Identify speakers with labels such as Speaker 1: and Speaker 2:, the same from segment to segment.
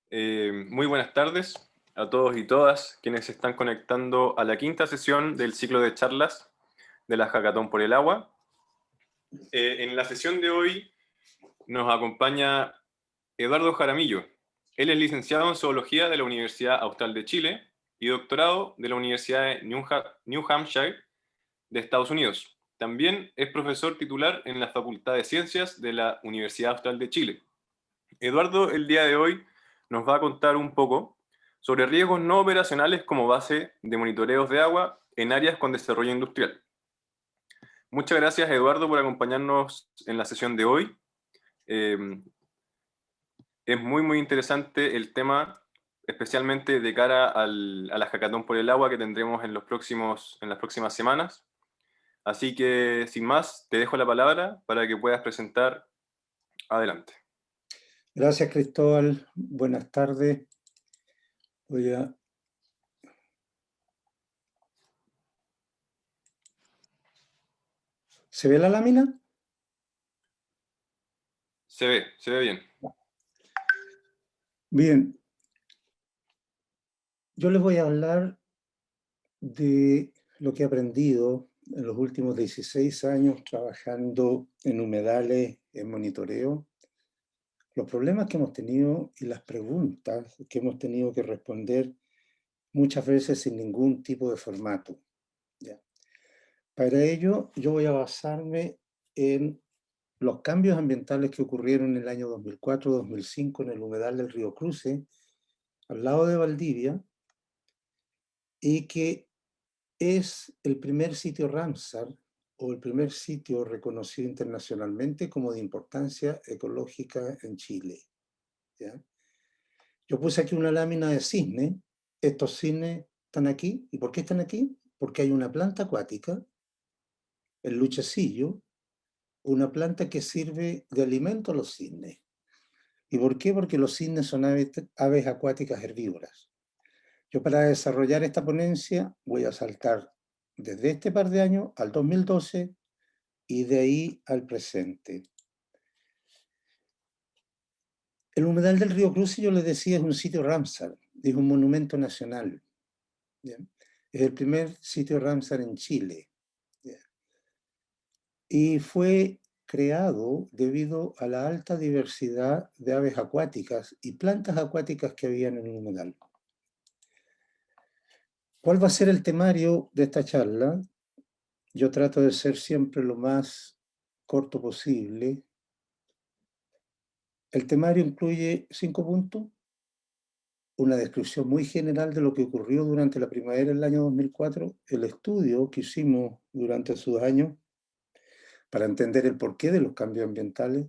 Speaker 1: Muy buenas tardes a todos y todas quienes se están conectando a la quinta sesión del ciclo de charlas de la Hackathon por el Agua. En la sesión de hoy nos acompaña Eduardo Jaramillo. Él es licenciado en Zoología de la Universidad Austral de Chile y doctorado de la Universidad de New Hampshire de Estados Unidos. También es profesor titular en la Facultad de Ciencias de la Universidad Austral de Chile. Eduardo, el día de hoy, nos va a contar un poco sobre riesgos no operacionales como base de monitoreos de agua en áreas con desarrollo industrial. Muchas gracias, Eduardo, por acompañarnos en la sesión de hoy. Eh, es muy interesante el tema, especialmente de cara a la Hackathon por el Agua que tendremos en las próximas semanas. Así que, sin más, te dejo la palabra para que puedas presentar. Adelante.
Speaker 2: Gracias, Cristóbal. Buenas tardes. ¿Se ve la lámina?
Speaker 1: Se ve bien.
Speaker 2: Bien. Yo les voy a hablar de lo que he aprendido en los últimos 16 años trabajando en humedales, en monitoreo, los problemas que hemos tenido y las preguntas que hemos tenido que responder muchas veces sin ningún tipo de formato. ¿Ya? Para ello, yo voy a basarme en los cambios ambientales que ocurrieron en el año 2004-2005 en el humedal del río Cruce, al lado de Valdivia, y que es el primer sitio Ramsar o el primer sitio reconocido internacionalmente como de importancia ecológica en Chile. ¿Ya? Yo puse aquí una lámina de cisne. Estos cisnes están aquí. ¿Y por qué están aquí? Porque hay una planta acuática, el luchecillo, una planta que sirve de alimento a los cisnes. ¿Y por qué? Porque los cisnes son aves acuáticas herbívoras. Yo para desarrollar esta ponencia voy a saltar desde este par de años al 2012 y de ahí al presente. El humedal del río Cruce, yo les decía, es un sitio Ramsar, es un monumento nacional. ¿Bien? Es el primer sitio Ramsar en Chile. ¿Bien? Y fue creado debido a la alta diversidad de aves acuáticas y plantas acuáticas que había en el humedal. ¿Cuál va a ser el temario de esta charla? Yo trato de ser siempre lo más corto posible. El temario incluye 5 puntos, una descripción muy general de lo que ocurrió durante la primavera del año 2004, el estudio que hicimos durante esos años para entender el porqué de los cambios ambientales.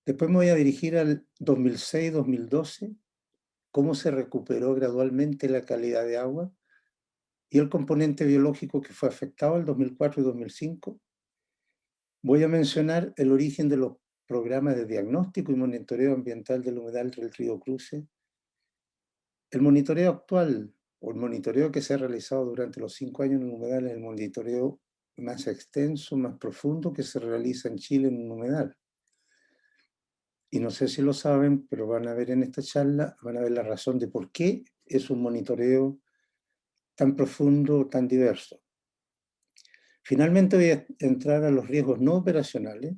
Speaker 2: Después me voy a dirigir al 2006-2012, cómo se recuperó gradualmente la calidad de agua y el componente biológico que fue afectado al 2004 y 2005. Voy a mencionar el origen de los programas de diagnóstico y monitoreo ambiental del humedal del río Cruce. El monitoreo actual, o el monitoreo que se ha realizado durante los 5 años en el humedal, es el monitoreo más extenso, más profundo que se realiza en Chile en un humedal. Y no sé si lo saben, pero van a ver en esta charla, van a ver la razón de por qué es un monitoreo tan profundo, tan diverso. Finalmente voy a entrar a los riesgos no operacionales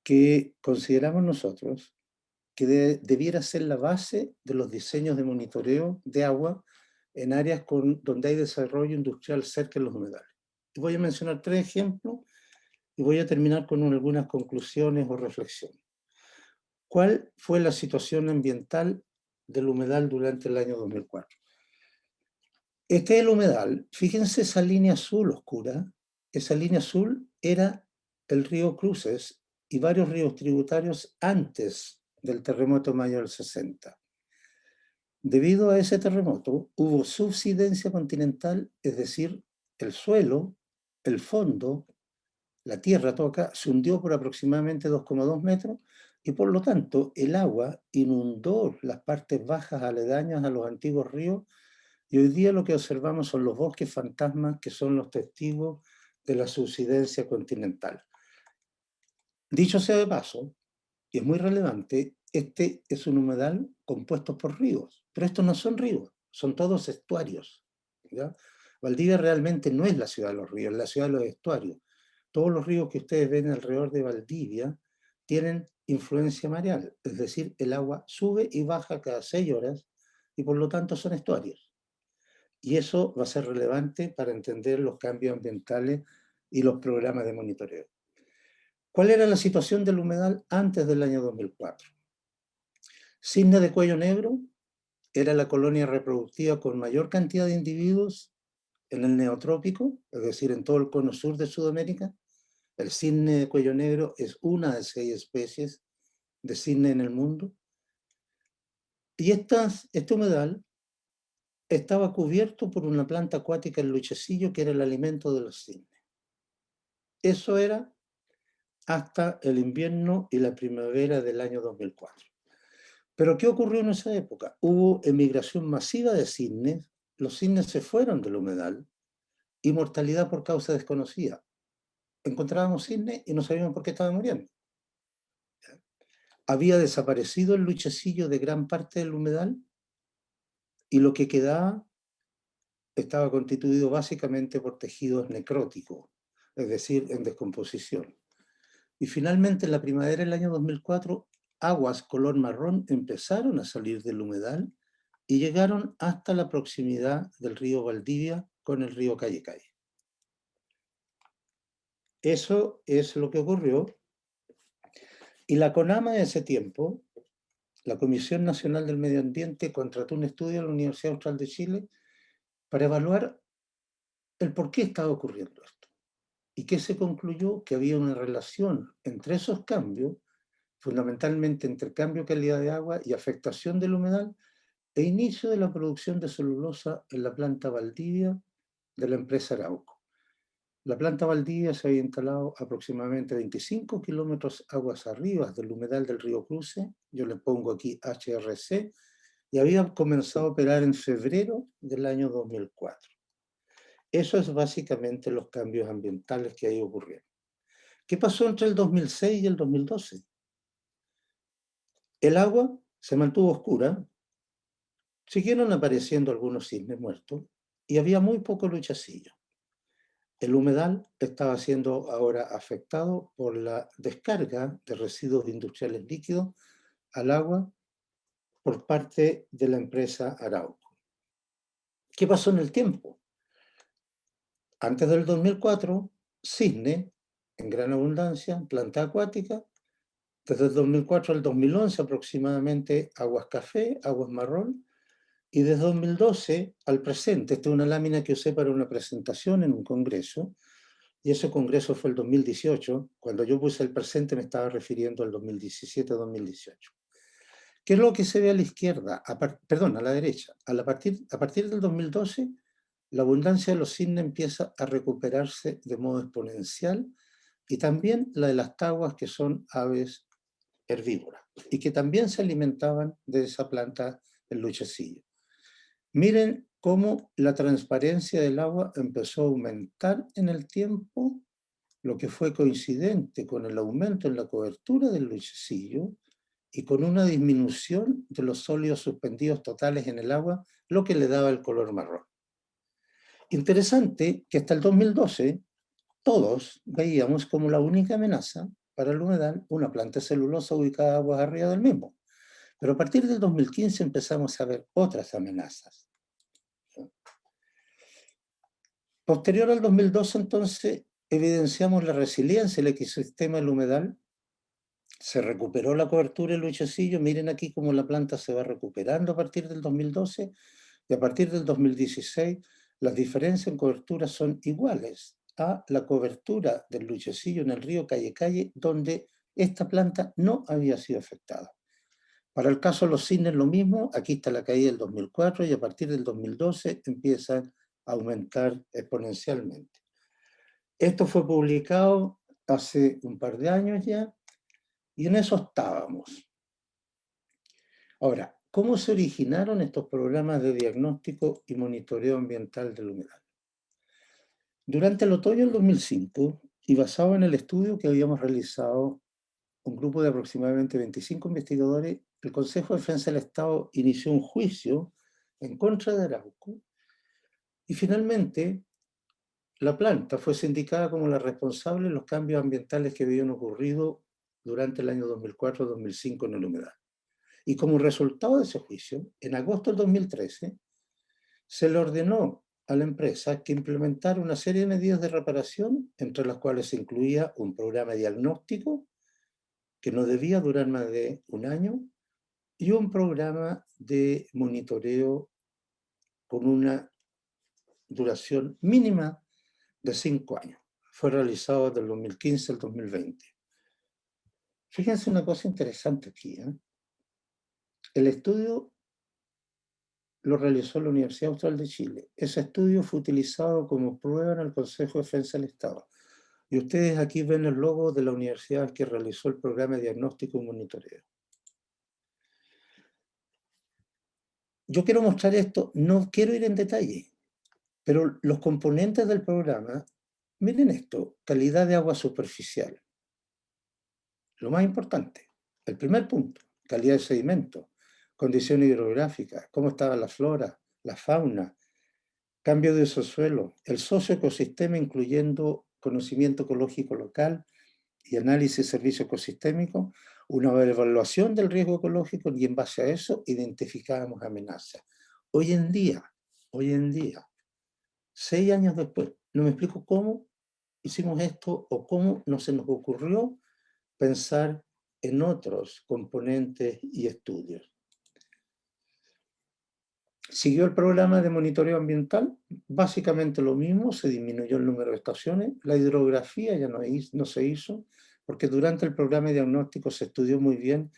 Speaker 2: que consideramos nosotros que debiera ser la base de los diseños de monitoreo de agua en áreas donde hay desarrollo industrial cerca de los humedales. Y voy a mencionar 3 ejemplos y voy a terminar con algunas conclusiones o reflexiones. ¿Cuál fue la situación ambiental del humedal durante el año 2004? Este es el humedal. Fíjense esa línea azul oscura. Esa línea azul era el río Cruces y varios ríos tributarios antes del terremoto mayo del 60. Debido a ese terremoto, hubo subsidencia continental, es decir, el suelo, el fondo, la tierra toca, se hundió por aproximadamente 2,2 metros y por lo tanto el agua inundó las partes bajas aledañas a los antiguos ríos y hoy día lo que observamos son los bosques fantasmas que son los testigos de la subsidencia continental. Dicho sea de paso, y es muy relevante, este es un humedal compuesto por ríos, pero estos no son ríos, son todos estuarios, ¿ya? Valdivia realmente no es la ciudad de los ríos, es la ciudad de los estuarios. Todos los ríos que ustedes ven alrededor de Valdivia tienen influencia mareal, es decir, el agua sube y baja cada 6 horas y por lo tanto son estuarios. Y eso va a ser relevante para entender los cambios ambientales y los programas de monitoreo. ¿Cuál era la situación del humedal antes del año 2004? Cisne de cuello negro era la colonia reproductiva con mayor cantidad de individuos en el neotrópico, es decir, en todo el cono sur de Sudamérica. El cisne de cuello negro es una de 6 especies de cisne en el mundo. Y este humedal estaba cubierto por una planta acuática, el luchecillo, que era el alimento de los cisnes. Eso era hasta el invierno y la primavera del año 2004. Pero ¿qué ocurrió en esa época? Hubo emigración masiva de cisnes, los cisnes se fueron del humedal y mortalidad por causa desconocida. Encontrábamos cisnes y no sabíamos por qué estaban muriendo. Había desaparecido el luchecillo de gran parte del humedal y lo que quedaba estaba constituido básicamente por tejidos necróticos, es decir, en descomposición. Y finalmente, en la primavera del año 2004, aguas color marrón empezaron a salir del humedal y llegaron hasta la proximidad del río Valdivia con el río Calle Calle. Eso es lo que ocurrió. Y la CONAMA de ese tiempo, la Comisión Nacional del Medio Ambiente, contrató un estudio a la Universidad Austral de Chile para evaluar el por qué estaba ocurriendo esto. ¿Y qué se concluyó? Que había una relación entre esos cambios, fundamentalmente entre cambio de calidad de agua y afectación del humedal, e inicio de la producción de celulosa en la planta Valdivia de la empresa Arauco. La planta Valdivia se había instalado aproximadamente 25 kilómetros aguas arriba del humedal del río Cruce, yo le pongo aquí HRC, y había comenzado a operar en febrero del año 2004. Eso es básicamente los cambios ambientales que ahí ocurrieron. ¿Qué pasó entre el 2006 y el 2012? El agua se mantuvo oscura, siguieron apareciendo algunos cisnes muertos y había muy poco luchacillo. El humedal estaba siendo ahora afectado por la descarga de residuos industriales líquidos al agua por parte de la empresa Arauco. ¿Qué pasó en el tiempo? Antes del 2004, cisne en gran abundancia, planta acuática. Desde el 2004 al 2011 aproximadamente aguas café, aguas marrón, y desde 2012 al presente. Esta es una lámina que usé para una presentación en un congreso, y ese congreso fue el 2018. Cuando yo puse el presente me estaba refiriendo al 2017-2018. ¿Qué es lo que se ve a la izquierda? A la derecha. A partir del 2012, la abundancia de los cisnes empieza a recuperarse de modo exponencial, y también la de las taguas, que son aves herbívoras y que también se alimentaban de esa planta, el luchecillo. Miren cómo la transparencia del agua empezó a aumentar en el tiempo, lo que fue coincidente con el aumento en la cobertura del luchecillo y con una disminución de los sólidos suspendidos totales en el agua, lo que le daba el color marrón. Interesante que hasta el 2012 todos veíamos como la única amenaza para el humedal una planta celulosa ubicada aguas arriba del mismo. Pero a partir del 2015 empezamos a ver otras amenazas. Posterior al 2012, entonces, evidenciamos la resiliencia del ecosistema del humedal. Se recuperó la cobertura del luchecillo. Miren aquí cómo la planta se va recuperando a partir del 2012, y a partir del 2016 las diferencias en cobertura son iguales a la cobertura del luchecillo en el río Calle Calle, donde esta planta no había sido afectada. Para el caso de los cisnes lo mismo, aquí está la caída del 2004 y a partir del 2012 empiezan a aumentar exponencialmente. Esto fue publicado hace un par de años ya y en eso estábamos. Ahora, ¿cómo se originaron estos programas de diagnóstico y monitoreo ambiental del humedal? Durante el otoño del 2005, y basado en el estudio que habíamos realizado un grupo de aproximadamente 25 investigadores, el Consejo de Defensa del Estado inició un juicio en contra de Arauco y finalmente la planta fue sindicada como la responsable de los cambios ambientales que habían ocurrido durante el año 2004-2005 en el humedal. Y como resultado de ese juicio, en agosto del 2013, se le ordenó a la empresa que implementara una serie de medidas de reparación, entre las cuales se incluía un programa diagnóstico que no debía durar más de un año y un programa de monitoreo con una duración mínima de 5 años. Fue realizado desde el 2015 al 2020. Fíjense una cosa interesante aquí, ¿eh? El estudio lo realizó la Universidad Austral de Chile. Ese estudio fue utilizado como prueba en el Consejo de Defensa del Estado. Y ustedes aquí ven el logo de la universidad que realizó el programa de diagnóstico y monitoreo. Yo quiero mostrar esto, no quiero ir en detalle, pero los componentes del programa, miren esto, calidad de agua superficial. Lo más importante, el primer punto, calidad de sedimento, condiciones hidrográficas, cómo estaba la flora, la fauna, cambio de suelo, el socioecosistema incluyendo conocimiento ecológico local y análisis de servicio ecosistémico, una evaluación del riesgo ecológico y en base a eso identificábamos amenazas. Hoy en día, 6 años después, no me explico cómo hicimos esto o cómo no se nos ocurrió pensar en otros componentes y estudios. Siguió el programa de monitoreo ambiental, básicamente lo mismo, se disminuyó el número de estaciones, la hidrografía ya no se hizo, porque durante el programa de diagnóstico se estudió muy bien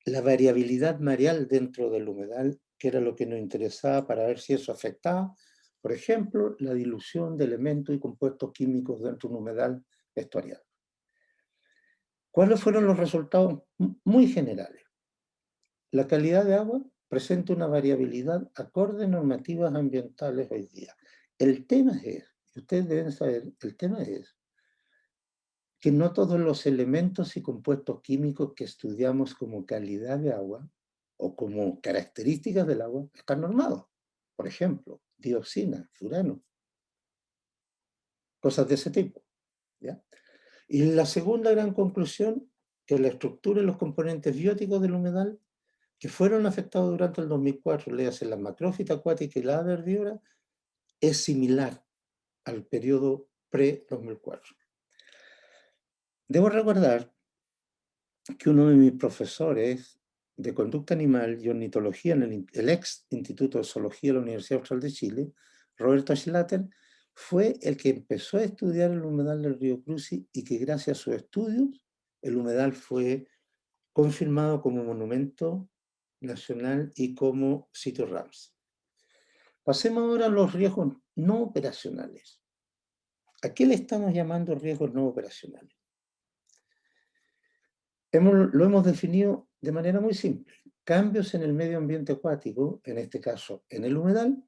Speaker 2: la variabilidad mareal dentro del humedal, que era lo que nos interesaba para ver si eso afectaba, por ejemplo, la dilución de elementos y compuestos químicos dentro de un humedal estuarial. ¿Cuáles fueron los resultados muy generales? La calidad de agua presenta una variabilidad acorde a normativas ambientales hoy día. El tema es, ustedes deben saber, el tema es que no todos los elementos y compuestos químicos que estudiamos como calidad de agua o como características del agua están normados. Por ejemplo, dioxina, furano, cosas de ese tipo, ¿ya? Y la segunda gran conclusión, que la estructura y los componentes bióticos del humedal que fueron afectados durante el 2004, léase la macrófita acuática y la ave herbívora, es similar al periodo pre-2004. Debo recordar que uno de mis profesores de conducta animal y ornitología en el ex Instituto de Zoología de la Universidad Austral de Chile, Roberto Schlatter, fue el que empezó a estudiar el humedal del río Crucis y que gracias a sus estudios el humedal fue confirmado como monumento nacional y como sitio RAMS. Pasemos ahora a los riesgos no operacionales. ¿A qué le estamos llamando riesgos no operacionales? Lo hemos definido de manera muy simple. Cambios en el medio ambiente acuático, en este caso en el humedal,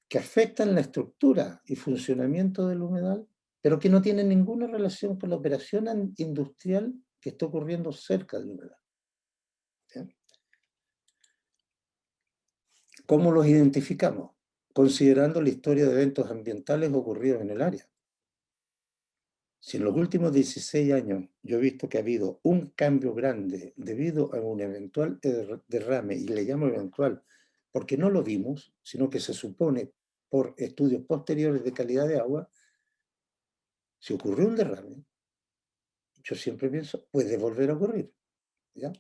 Speaker 2: que afectan la estructura y funcionamiento del humedal, pero que no tienen ninguna relación con la operación industrial que está ocurriendo cerca del humedal. ¿Sí? ¿Cómo los identificamos? Considerando la historia de eventos ambientales ocurridos en el área. Si en los últimos 16 años yo he visto que ha habido un cambio grande debido a un eventual derrame, y le llamo eventual porque no lo vimos, sino que se supone por estudios posteriores de calidad de agua, si ocurrió un derrame, yo siempre pienso, puede volver a ocurrir, ¿ya?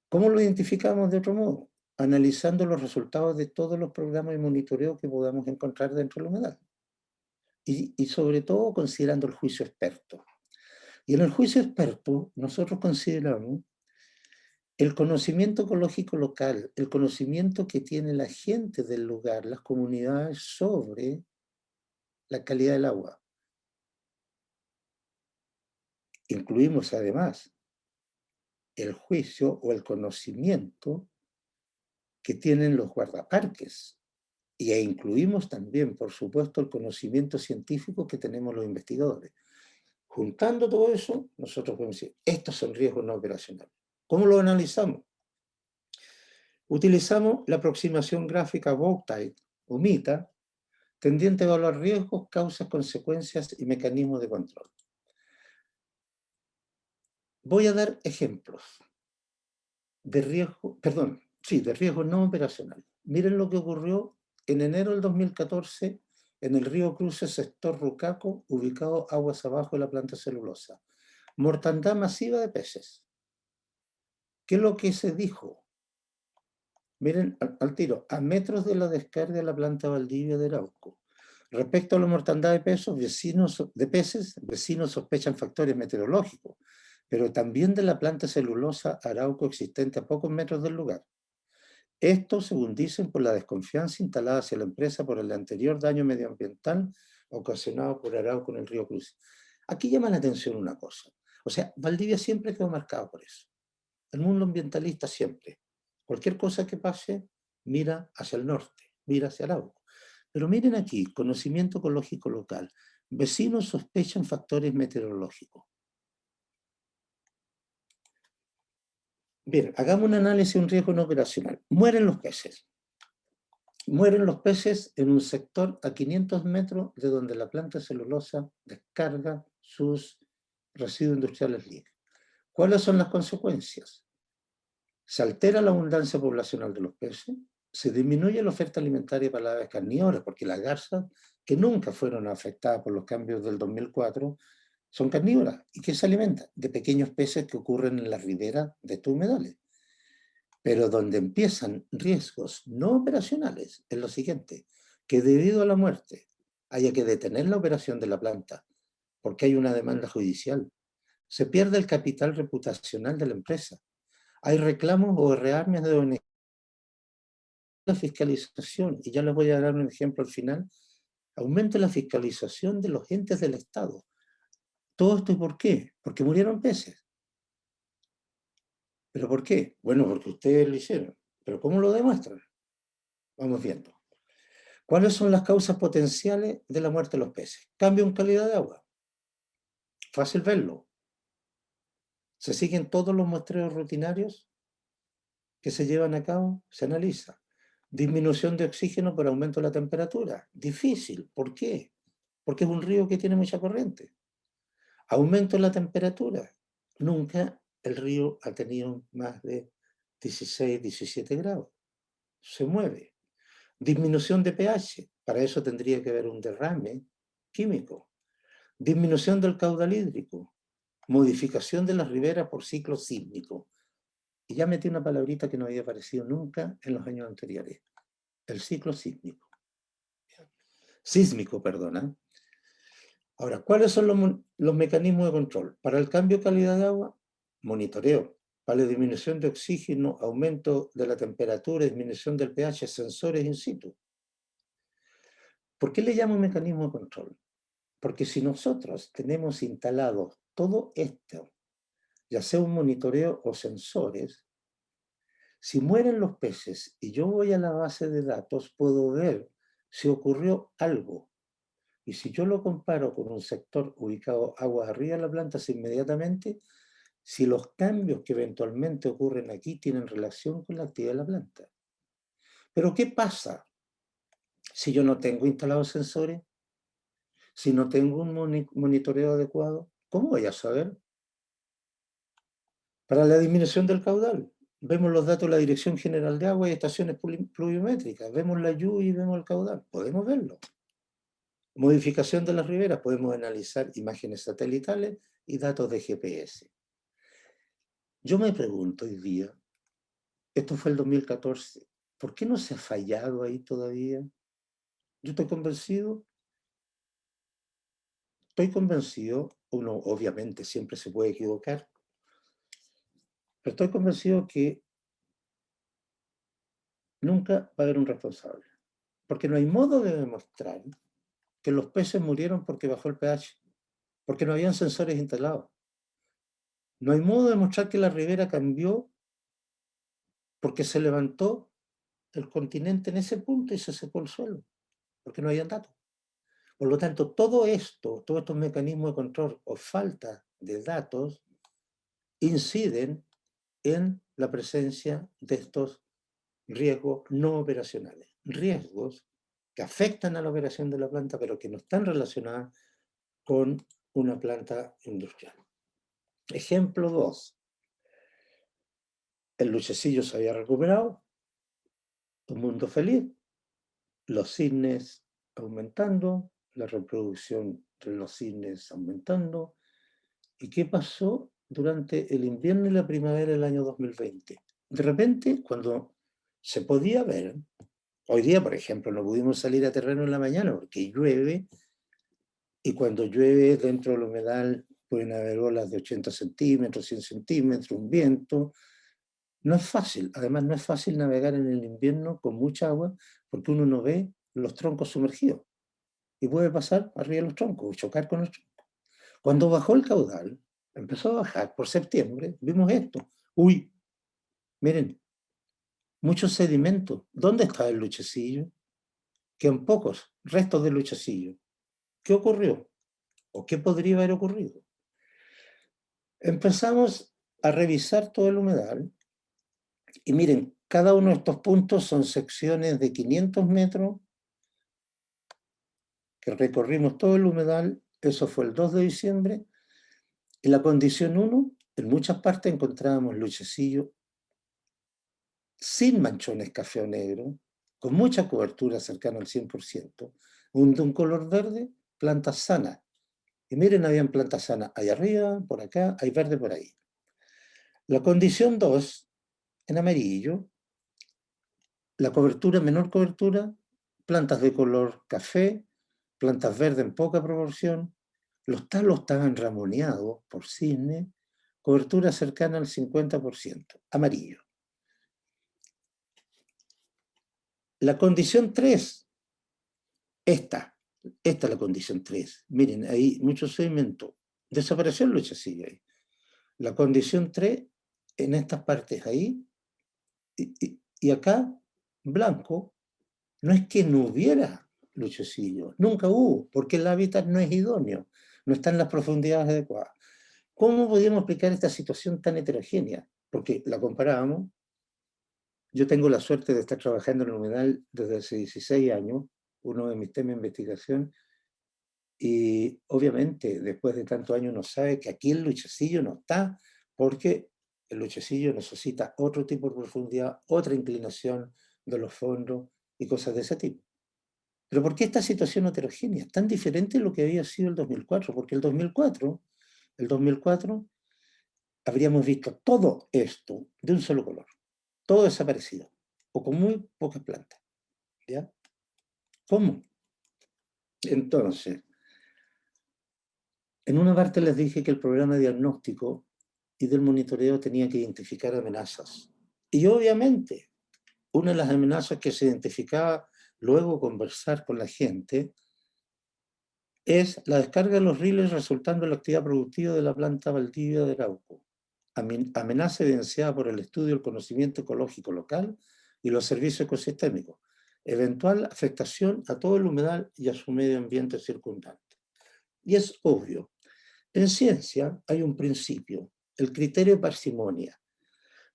Speaker 2: ¿Cómo lo identificamos de otro modo? Analizando los resultados de todos los programas de monitoreo que podamos encontrar dentro del humedal. Y sobre todo considerando el juicio experto. Y en el juicio experto nosotros consideramos el conocimiento ecológico local, el conocimiento que tiene la gente del lugar, las comunidades sobre la calidad del agua. Incluimos además el juicio o el conocimiento que tienen los guardaparques. Y incluimos también, por supuesto, el conocimiento científico que tenemos los investigadores. Juntando todo eso, nosotros podemos decir, estos son riesgos no operacionales. ¿Cómo lo analizamos? Utilizamos la aproximación gráfica Bowtie o MITA, tendiente a evaluar riesgos, causas, consecuencias y mecanismos de control. Voy a dar ejemplos de riesgo, de riesgo no operacional. Miren lo que ocurrió en enero del 2014 en el río Cruce, sector Rucaco, ubicado aguas abajo de la planta celulosa. Mortandad masiva de peces. ¿Qué es lo que se dijo? Miren al tiro, a metros de la descarga de la planta Valdivia de Arauco. Respecto a la mortandad de peces, vecinos sospechan factores meteorológicos, pero también de la planta celulosa Arauco existente a pocos metros del lugar. Esto, según dicen, por la desconfianza instalada hacia la empresa por el anterior daño medioambiental ocasionado por Arauco en el río Cruz. Aquí llama la atención una cosa. O sea, Valdivia siempre quedó marcado por eso. El mundo ambientalista siempre. Cualquier cosa que pase, mira hacia el norte, mira hacia Arauco. Pero miren aquí, conocimiento ecológico local. Vecinos sospechan factores meteorológicos. Bien, hagamos un análisis de un riesgo no operacional. Mueren los peces. Mueren los peces en un sector a 500 metros de donde la planta celulosa descarga sus residuos industriales líquidos. ¿Cuáles son las consecuencias? Se altera la abundancia poblacional de los peces, se disminuye la oferta alimentaria para las aves carnívoras, porque las garzas, que nunca fueron afectadas por los cambios del 2004, son carnívoras. ¿Y qué se alimentan? De pequeños peces que ocurren en las riberas de estos humedales. Pero donde empiezan riesgos no operacionales es lo siguiente, que debido a la muerte haya que detener la operación de la planta, porque hay una demanda judicial. Se pierde el capital reputacional de la empresa. Hay reclamos o rearmes de ONG. La fiscalización, y ya les voy a dar un ejemplo al final, aumenta la fiscalización de los entes del Estado. ¿Todo esto por qué? Porque murieron peces. ¿Pero por qué? Bueno, porque ustedes lo hicieron. ¿Pero cómo lo demuestran? Vamos viendo. ¿Cuáles son las causas potenciales de la muerte de los peces? Cambio en calidad de agua. Fácil verlo. Se siguen todos los muestreos rutinarios que se llevan a cabo, se analiza. Disminución de oxígeno por aumento de la temperatura. Difícil. ¿Por qué? Porque es un río que tiene mucha corriente. Aumento de la temperatura. Nunca el río ha tenido más de 16, 17 grados. Se mueve. Disminución de pH. Para eso tendría que haber un derrame químico. Disminución del caudal hídrico. Modificación de las riberas por ciclo sísmico. Y ya metí una palabrita que no había aparecido nunca en los años anteriores. El ciclo sísmico. Sísmico, perdona. Ahora, ¿cuáles son los mecanismos de control? Para el cambio de calidad de agua, monitoreo. Para la disminución de oxígeno, aumento de la temperatura, disminución del pH, sensores in situ. ¿Por qué le llamo mecanismo de control? Porque si nosotros tenemos instalado todo esto, ya sea un monitoreo o sensores, si mueren los peces y yo voy a la base de datos, puedo ver si ocurrió algo. Y si yo lo comparo con un sector ubicado aguas arriba de la planta, inmediatamente, si los cambios que eventualmente ocurren aquí tienen relación con la actividad de la planta. Pero ¿qué pasa si yo no tengo instalados sensores? Si no tengo un monitoreo adecuado, ¿cómo voy a saber? Para la disminución del caudal, vemos los datos de la Dirección General de Agua y estaciones pluviométricas, vemos la lluvia y vemos el caudal, podemos verlo. Modificación de las riberas, podemos analizar imágenes satelitales y datos de GPS. Yo me pregunto hoy día, esto fue el 2014, ¿por qué no se ha fallado ahí todavía? Yo estoy convencido, uno obviamente siempre se puede equivocar, pero estoy convencido que nunca va a haber un responsable. Porque no hay modo de demostrar que los peces murieron porque bajó el pH, porque no habían sensores instalados. No hay modo de demostrar que la ribera cambió porque se levantó el continente en ese punto y se secó el suelo, porque no habían datos. Por lo tanto, todo esto, todos estos mecanismos de control o falta de datos inciden en la presencia de estos riesgos no operacionales. Riesgos que afectan a la operación de la planta, pero que no están relacionados con una planta industrial. Ejemplo 2. El luchecillo se había recuperado, un mundo feliz, los cisnes aumentando, la reproducción de los cisnes aumentando. ¿Y qué pasó durante el invierno y la primavera del año 2020? De repente, cuando se podía ver, hoy día, por ejemplo, no pudimos salir a terreno en la mañana porque llueve, y cuando llueve dentro del humedal pueden haber olas de 80 centímetros, 100 centímetros, un viento. No es fácil, además no es fácil navegar en el invierno con mucha agua porque uno no ve los troncos sumergidos y puede pasar arriba de los troncos o chocar con los troncos. Cuando bajó el caudal, empezó a bajar por septiembre, vimos esto. Uy, miren, muchos sedimentos. ¿Dónde está el luchecillo? Quedan pocos restos del luchecillo. ¿Qué ocurrió? ¿O qué podría haber ocurrido? Empezamos a revisar todo el humedal y miren, cada uno de estos puntos son secciones de 500 metros que recorrimos todo el humedal. Eso fue el 2 de diciembre. Y la condición 1, en muchas partes encontrábamos luchecillo sin manchones café o negro, con mucha cobertura cercana al 100%, de un color verde, plantas sanas. Y miren, habían plantas sanas ahí arriba, por acá, hay verde por ahí. La condición 2, en amarillo, la cobertura, menor cobertura, plantas de color café, plantas verdes en poca proporción, los talos estaban ramoneados por cisne, cobertura cercana al 50%, amarillo. La condición 3, esta es la condición 3. Miren, ahí mucho sedimento. Desapareció el luchecillo ahí. La condición 3, en estas partes ahí, y acá, blanco, no es que no hubiera luchecillo, nunca hubo, porque el hábitat no es idóneo, no está en las profundidades adecuadas. ¿Cómo podíamos explicar esta situación tan heterogénea? Porque la comparábamos. Yo tengo la suerte de estar trabajando en el humedal desde hace 16 años, uno de mis temas de investigación, y obviamente después de tantos años uno sabe que aquí el luchecillo no está, porque el luchecillo necesita otro tipo de profundidad, otra inclinación de los fondos y cosas de ese tipo. Pero ¿por qué esta situación heterogénea? Tan diferente de lo que había sido el 2004, porque el 2004 habríamos visto todo esto de un solo color, todo desaparecido, o con muy pocas plantas. ¿Ya? ¿Cómo? Entonces, en una parte les dije que el programa de diagnóstico y del monitoreo tenía que identificar amenazas. Y obviamente, una de las amenazas que se identificaba luego conversar con la gente es la descarga de los riles resultando en la actividad productiva de la planta Valdivia de Arauco. Amenaza evidenciada por el estudio del conocimiento ecológico local y los servicios ecosistémicos. Eventual afectación a todo el humedal y a su medio ambiente circundante. Y es obvio, en ciencia hay un principio, el criterio de parsimonia.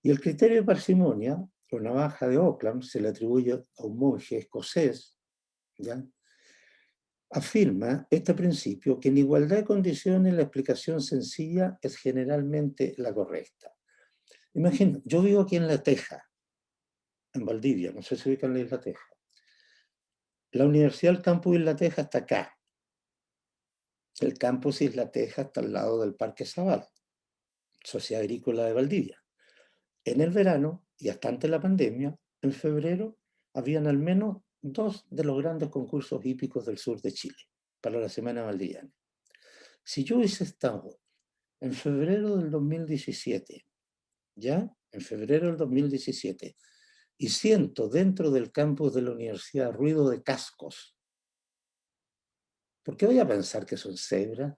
Speaker 2: Y el criterio de parsimonia, la navaja de Ockham, se le atribuye a un monje escocés, ¿ya? Afirma este principio que en igualdad de condiciones la explicación sencilla es generalmente la correcta. Imagina, yo vivo aquí en La Teja, en Valdivia, no sé si ubican la Isla Teja. La Universidad del Campus Isla Teja está acá. El campus Isla Teja está al lado del Parque Zabal, Sociedad Agrícola de Valdivia. En el verano, y hasta antes de la pandemia, en febrero, habían al menos 2 de los grandes concursos hípicos del sur de Chile, para la Semana Valdiviana. Si yo hubiese estado en febrero del 2017, ¿ya? En febrero del 2017, y siento dentro del campus de la universidad ruido de cascos, ¿por qué voy a pensar que son cebras?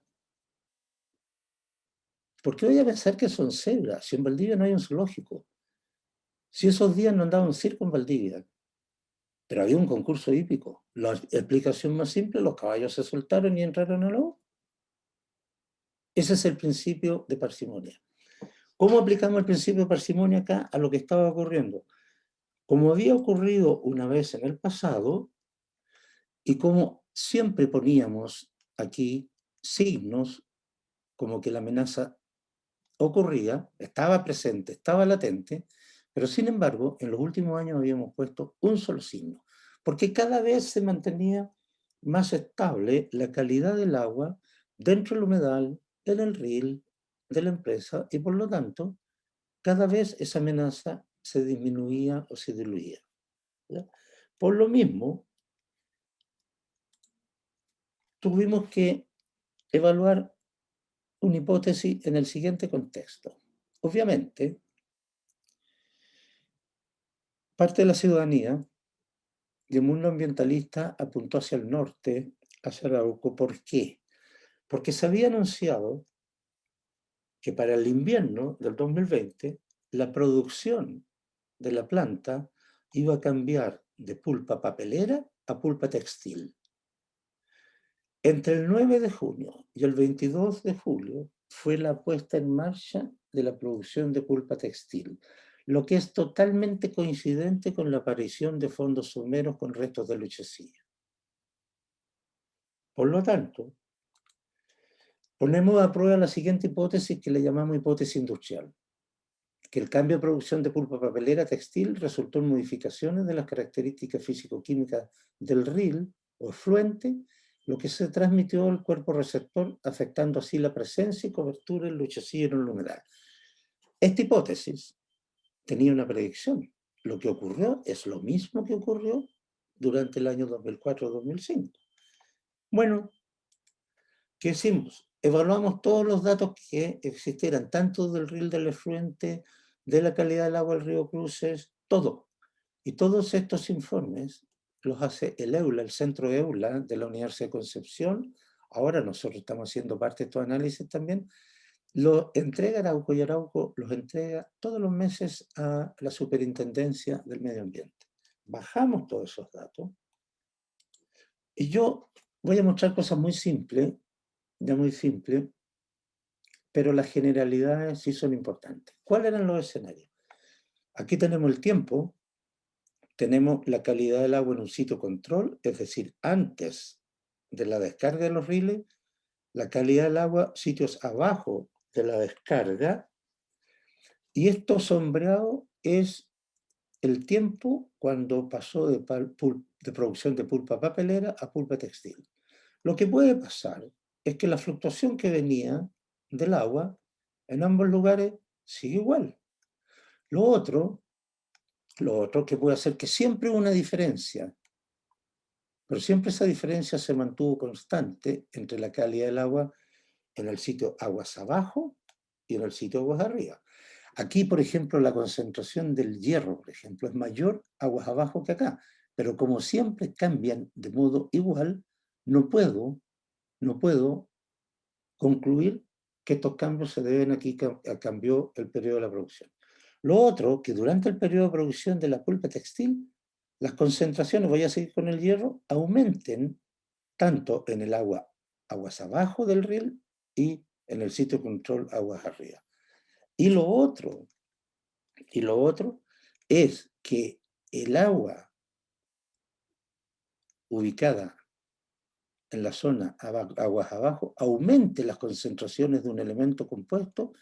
Speaker 2: ¿Por qué voy a pensar que son cebras? Si en Valdivia no hay un zoológico. Si esos días no andaba un circo en Valdivia. Pero había un concurso hípico. La explicación más simple, los caballos se soltaron y entraron al agua. Ese es el principio de parsimonia. ¿Cómo aplicamos el principio de parsimonia acá a lo que estaba ocurriendo? Como había ocurrido una vez en el pasado, y como siempre poníamos aquí signos como que la amenaza ocurría, estaba presente, estaba latente, pero sin embargo, en los últimos años habíamos puesto un solo signo, porque cada vez se mantenía más estable la calidad del agua dentro del humedal, en el ril, de la empresa, y por lo tanto, cada vez esa amenaza se disminuía o se diluía. ¿Ya? Por lo mismo, tuvimos que evaluar una hipótesis en el siguiente contexto. Obviamente, parte de la ciudadanía y el mundo ambientalista apuntó hacia el norte, hacia Arauco. ¿Por qué? Porque se había anunciado que para el invierno del 2020 la producción de la planta iba a cambiar de pulpa papelera a pulpa textil. Entre el 9 de junio y el 22 de julio fue la puesta en marcha de la producción de pulpa textil, lo que es totalmente coincidente con la aparición de fondos someros con restos de luchecilla. Por lo tanto, ponemos a prueba la siguiente hipótesis que le llamamos hipótesis industrial, que el cambio de producción de pulpa papelera textil resultó en modificaciones de las características físico-químicas del ril o efluente, lo que se transmitió al cuerpo receptor, afectando así la presencia y cobertura del luchecillo en la humedad. Esta hipótesis tenía una predicción. Lo que ocurrió es lo mismo que ocurrió durante el año 2004-2005. Bueno, ¿qué hicimos? Evaluamos todos los datos que existieran, tanto del ril del efluente, de la calidad del agua del río Cruces, todo. Y todos estos informes los hace el EULA, el centro EULA de la Universidad de Concepción. Ahora nosotros estamos haciendo parte de estos análisis también. Lo entrega Arauco y Arauco los entrega todos los meses a la Superintendencia del Medio Ambiente. Bajamos todos esos datos y yo voy a mostrar cosas muy simples, ya muy simples, pero las generalidades sí son importantes. ¿Cuáles eran los escenarios? Aquí tenemos el tiempo, tenemos la calidad del agua en un sitio control, es decir, antes de la descarga de los riles, la calidad del agua sitios abajo de la descarga, y esto sombreado es el tiempo cuando pasó de producción de pulpa papelera a pulpa textil. Lo que puede pasar es que la fluctuación que venía del agua en ambos lugares sigue igual. Lo otro que puede hacer que siempre hubo una diferencia, pero siempre esa diferencia se mantuvo constante entre la calidad del agua en el sitio aguas abajo y en el sitio aguas arriba. Aquí, por ejemplo, la concentración del hierro, por ejemplo, es mayor aguas abajo que acá, pero como siempre cambian de modo igual, no puedo concluir que estos cambios se deben aquí a cambió el periodo de la producción. Lo otro, que durante el periodo de producción de la pulpa textil, las concentraciones, voy a seguir con el hierro, aumenten tanto en el agua, aguas abajo del riel y en el sitio control aguas arriba. Y lo otro es que el agua ubicada en la zona aguas abajo aumente las concentraciones de un elemento compuesto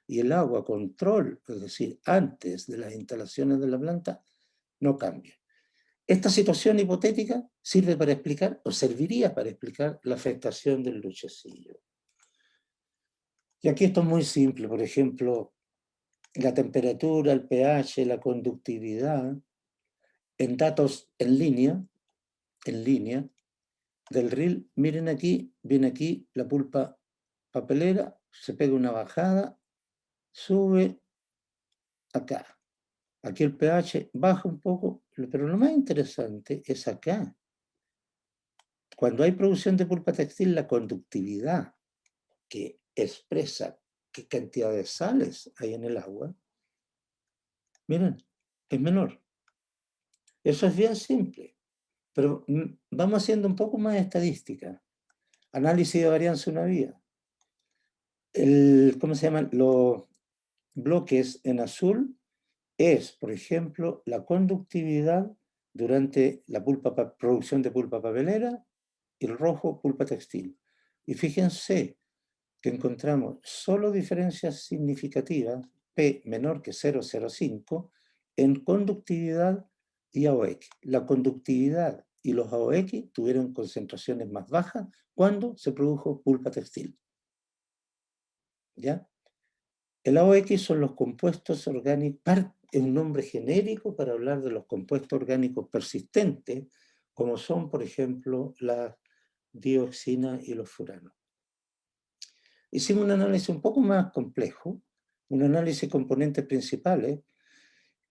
Speaker 2: y el agua control, es decir, antes de las instalaciones de la planta, no cambia. Esta situación hipotética sirve para explicar, o serviría para explicar, la afectación del luchecillo. Y aquí esto es muy simple, por ejemplo, la temperatura, el pH, la conductividad, en datos en línea, del ril, miren aquí, viene aquí la pulpa papelera, se pega una bajada, sube acá. Aquí el pH baja un poco, pero lo más interesante es acá. Cuando hay producción de pulpa textil, la conductividad que expresa qué cantidad de sales hay en el agua, miren, es menor. Eso es bien simple. Pero vamos haciendo un poco más de estadística. Análisis de varianza una vía. ¿Cómo se llaman? Los bloques en azul es, por ejemplo, la conductividad durante la producción de pulpa papelera y el rojo, pulpa textil. Y fíjense que encontramos solo diferencias significativas, P menor que 0,05, en conductividad y AOX. La conductividad y los AOX tuvieron concentraciones más bajas cuando se produjo pulpa textil. ¿Ya? El AOX son los compuestos orgánicos, es un nombre genérico para hablar de los compuestos orgánicos persistentes, como son, por ejemplo, la dioxina y los furanos. Hicimos un análisis un poco más complejo, un análisis de componentes principales,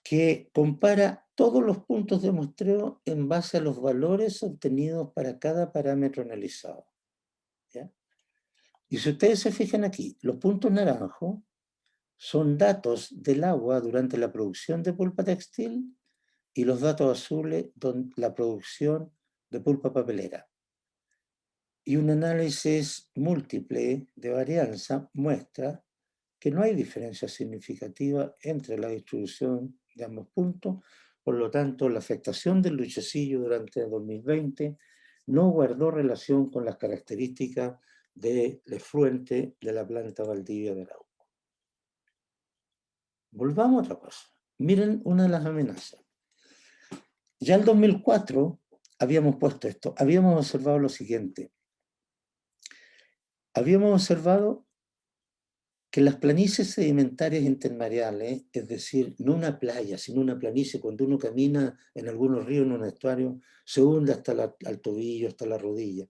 Speaker 2: que compara todos los puntos de muestreo en base a los valores obtenidos para cada parámetro analizado. ¿Ya? Y si ustedes se fijan aquí, los puntos naranjos son datos del agua durante la producción de pulpa textil y los datos azules la producción de pulpa papelera. Y un análisis múltiple de varianza muestra que no hay diferencia significativa entre la distribución de ambos puntos, por lo tanto la afectación del luchecillo durante el 2020 no guardó relación con las características del efluente de la planta Valdivia de Arauco. Volvamos a otra cosa. Miren una de las amenazas. Ya en 2004 habíamos puesto esto, habíamos observado lo siguiente. Habíamos observado que las planicies sedimentarias intermareales, es decir, no una playa, sino una planicie, cuando uno camina en algunos ríos, en un estuario, se hunde hasta al tobillo, hasta la rodilla.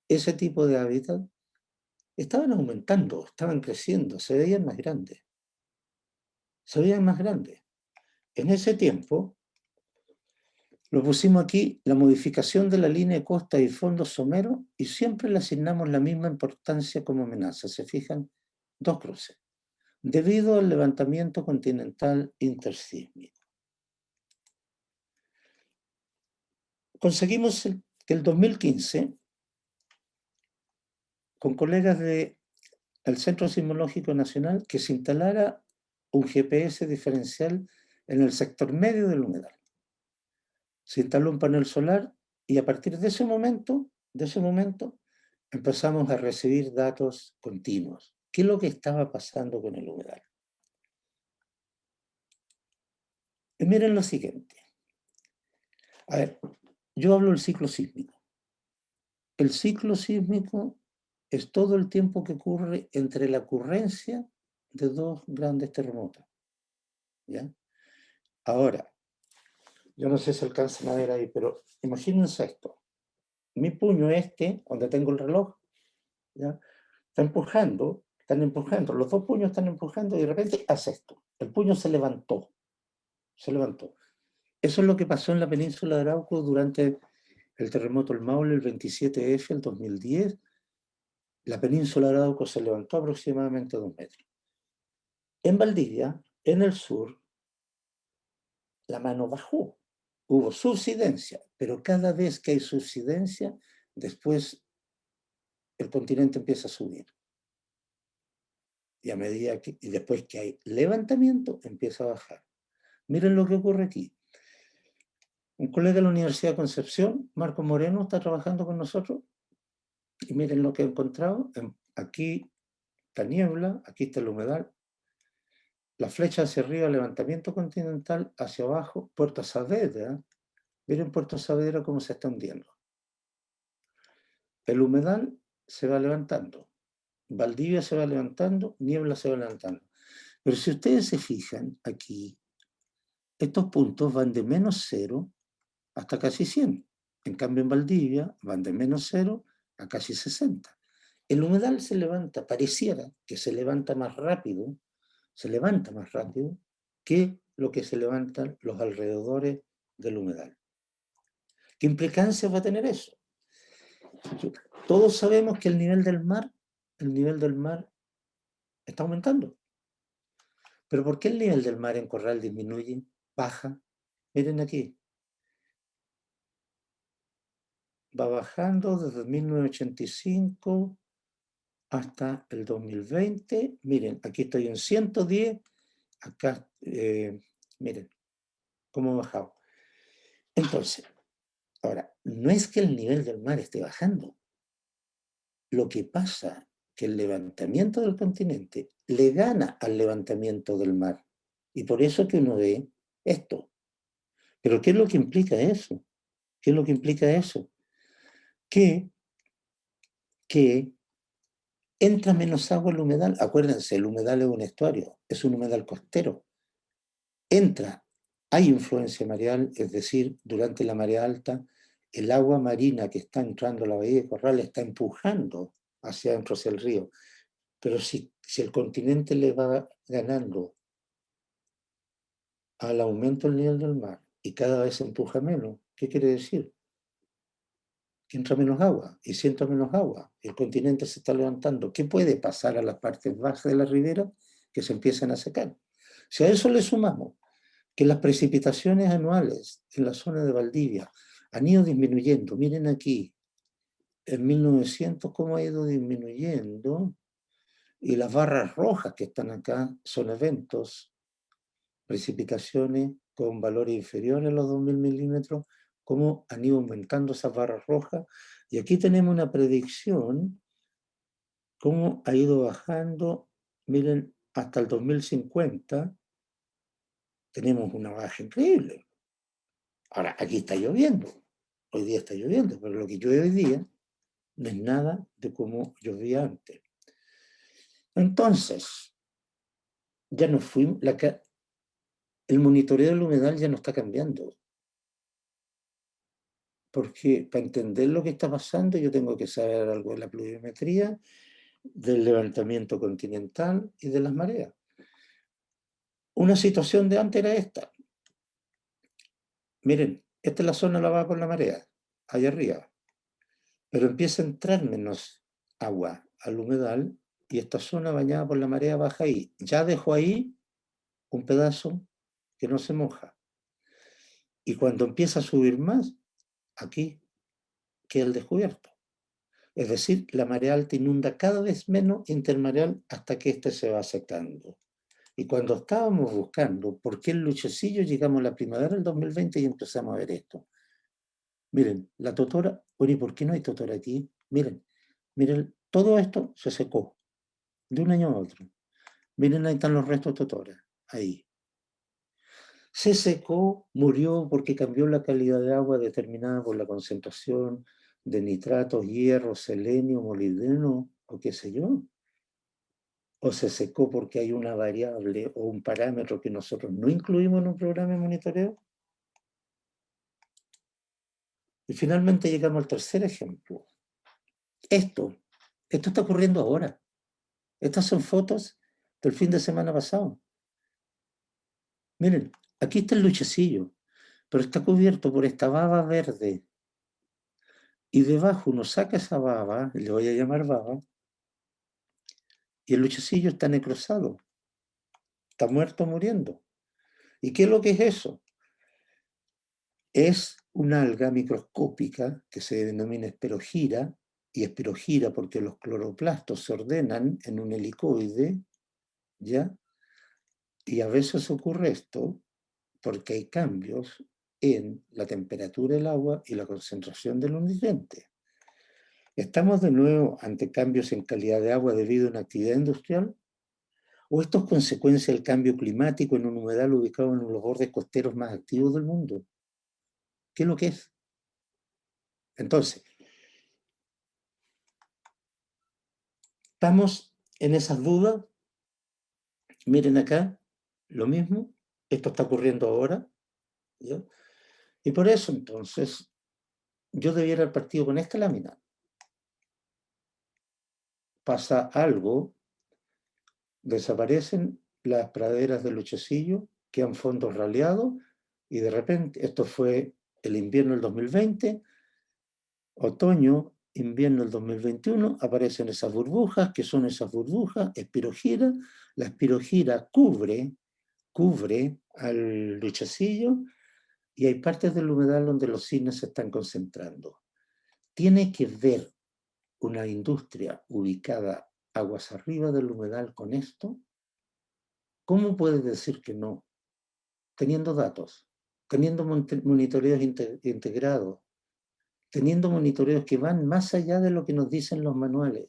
Speaker 2: Ese tipo de hábitat estaban aumentando, estaban creciendo, se veían más grandes. Se veían más grandes. En ese tiempo, lo pusimos aquí, la modificación de la línea de costa y fondos someros, y siempre le asignamos la misma importancia como amenaza. ¿Se fijan? Dos cruces. Debido al levantamiento continental intersísmico. Conseguimos que el 2015, con colegas del Centro Sismológico Nacional, que se instalara un GPS diferencial en el sector medio del humedal. Se instaló un panel solar y a partir de ese momento, empezamos a recibir datos continuos. ¿Qué es lo que estaba pasando con el humedal? Y miren lo siguiente. A ver, yo hablo del ciclo sísmico. El ciclo sísmico es todo el tiempo que ocurre entre la ocurrencia de dos grandes terremotos. ¿Ya? Ahora, yo no sé si alcanzan a ver ahí, pero imagínense esto. Mi puño donde tengo el reloj, ¿ya? Están empujando, los dos puños están empujando y de repente hace esto. El puño se levantó. Eso es lo que pasó en la península de Arauco durante el terremoto del Maule, el 27F, el 2010. La península de Arauco se levantó aproximadamente 2 metros. En Valdivia, en el sur, la mano bajó. Hubo subsidencia, pero cada vez que hay subsidencia, después el continente empieza a subir. Y después que hay levantamiento, empieza a bajar. Miren lo que ocurre aquí. Un colega de la Universidad de Concepción, Marco Moreno, está trabajando con nosotros. Y miren lo que he encontrado. Aquí está niebla, aquí está el humedal. La flecha hacia arriba, levantamiento continental, hacia abajo, Puerto Saavedra. Miren Puerto Saavedra cómo se está hundiendo. El humedal se va levantando. Valdivia se va levantando, niebla se va levantando. Pero si ustedes se fijan aquí, estos puntos van de -0 hasta casi 100. En cambio, en Valdivia van de -0 a casi 60. El humedal se levanta, pareciera que se levanta más rápido que lo que se levantan los alrededores del humedal. ¿Qué implicancias va a tener eso? Todos sabemos que el nivel del mar está aumentando. ¿Pero por qué el nivel del mar en Corral disminuye, baja? Miren aquí. va bajando desde 1985 hasta el 2020. Miren, aquí estoy en 110, acá, miren cómo ha bajado. Entonces, ahora, no es que el nivel del mar esté bajando. Lo que pasa es que el levantamiento del continente le gana al levantamiento del mar. Y por eso que uno ve esto. Pero ¿qué es lo que implica eso? ¿Qué es lo que implica eso? Que entra menos agua al humedal. Acuérdense, el humedal es un estuario, es un humedal costero. Entra, hay influencia mareal, es decir, durante la marea alta, el agua marina que está entrando a la bahía de Corral está empujando hacia adentro, hacia el río. Pero si el continente le va ganando al aumento del nivel del mar y cada vez se empuja menos, ¿qué quiere decir? Que entra menos agua, y si entra menos agua, el continente se está levantando. ¿Qué puede pasar a las partes bajas de la ribera? Que se empiezan a secar. Si a eso le sumamos que las precipitaciones anuales en la zona de Valdivia han ido disminuyendo, miren aquí, en 1900 cómo ha ido disminuyendo, y las barras rojas que están acá son eventos, precipitaciones con valores inferiores a los 2000 milímetros, cómo han ido aumentando esas barras rojas. Y aquí tenemos una predicción, cómo ha ido bajando, miren, hasta el 2050 tenemos una baja increíble. Ahora, aquí está lloviendo, hoy día está lloviendo, pero lo que llueve hoy día no es nada de como llovía antes. Entonces, ya nos fuimos, el monitoreo del humedal ya no está cambiando. Porque para entender lo que está pasando yo tengo que saber algo de la pluviometría, del levantamiento continental y de las mareas. Una situación de antes era esta. Miren, esta es la zona lavada por la marea, allá arriba. Pero empieza a entrar menos agua al humedal y esta zona bañada por la marea baja ahí. Ya dejo ahí un pedazo que no se moja. Y cuando empieza a subir más, aquí queda el descubierto. Es decir, la marea alta inunda cada vez menos intermareal hasta que éste se va secando. Y cuando estábamos buscando por qué el Luchecillo, llegamos a la primavera del 2020 y empezamos a ver esto. Miren, la totora, oye, ¿por qué no hay totora aquí? Miren, todo esto se secó de un año a otro. Miren, ahí están los restos de totora, ahí. Se secó, murió porque cambió la calidad de agua determinada por la concentración de nitratos, hierro, selenio, molibdeno o qué sé yo. O se secó porque hay una variable o un parámetro que nosotros no incluimos en un programa de monitoreo. Y finalmente llegamos al tercer ejemplo. Esto está ocurriendo ahora. Estas son fotos del fin de semana pasado. Miren, aquí está el Luchecillo, pero está cubierto por esta baba verde. Y debajo uno saca esa baba, le voy a llamar baba, y el Luchecillo está necrosado. Está muerto muriendo. ¿Y qué es lo que es eso? Es una alga microscópica que se denomina espirogira, y espirogira porque los cloroplastos se ordenan en un helicoide, ¿ya? Y a veces ocurre esto porque hay cambios en la temperatura del agua y la concentración de los nutrientes. ¿Estamos de nuevo ante cambios en calidad de agua debido a una actividad industrial? ¿O esto es consecuencia del cambio climático en un humedal ubicado en los bordes costeros más activos del mundo? ¿Qué es lo que es? Entonces, estamos en esas dudas. Miren acá, lo mismo. Esto está ocurriendo ahora, ¿ya? Y por eso, entonces, yo debiera haber partido con esta lámina. Pasa algo, desaparecen las praderas de Luchecillo, quedan fondos raleados, y de repente, esto fue el invierno del 2020, otoño, invierno del 2021, aparecen esas burbujas, que son esas burbujas, espirogira, la espirogira cubre al Luchecillo, y hay partes del humedal donde los cisnes se están concentrando. tiene que ver una industria ubicada aguas arriba del humedal con esto? ¿Cómo puedes decir que no? Teniendo datos, teniendo monitoreos integrados, teniendo monitoreos que van más allá de lo que nos dicen los manuales,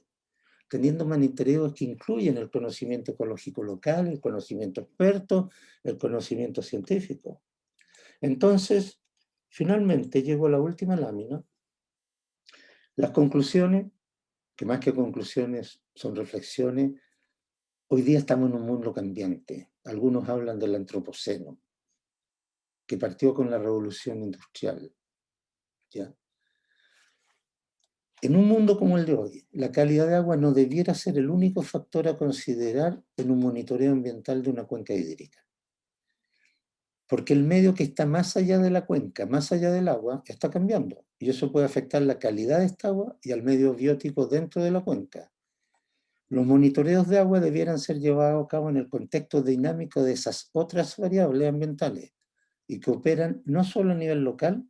Speaker 2: teniendo monitoreos que incluyen el conocimiento ecológico local, el conocimiento experto, el conocimiento científico. Entonces, finalmente llego a la última lámina. Las conclusiones, que más que conclusiones son reflexiones, hoy día estamos en un mundo cambiante. Algunos hablan del antropoceno, que partió con la revolución industrial. ¿Ya? En un mundo como el de hoy, la calidad de agua no debiera ser el único factor a considerar en un monitoreo ambiental de una cuenca hídrica. Porque el medio que está más allá de la cuenca, más allá del agua, está cambiando. Y eso puede afectar la calidad de esta agua y al medio biótico dentro de la cuenca. Los monitoreos de agua debieran ser llevados a cabo en el contexto dinámico de esas otras variables ambientales y que operan no solo a nivel local,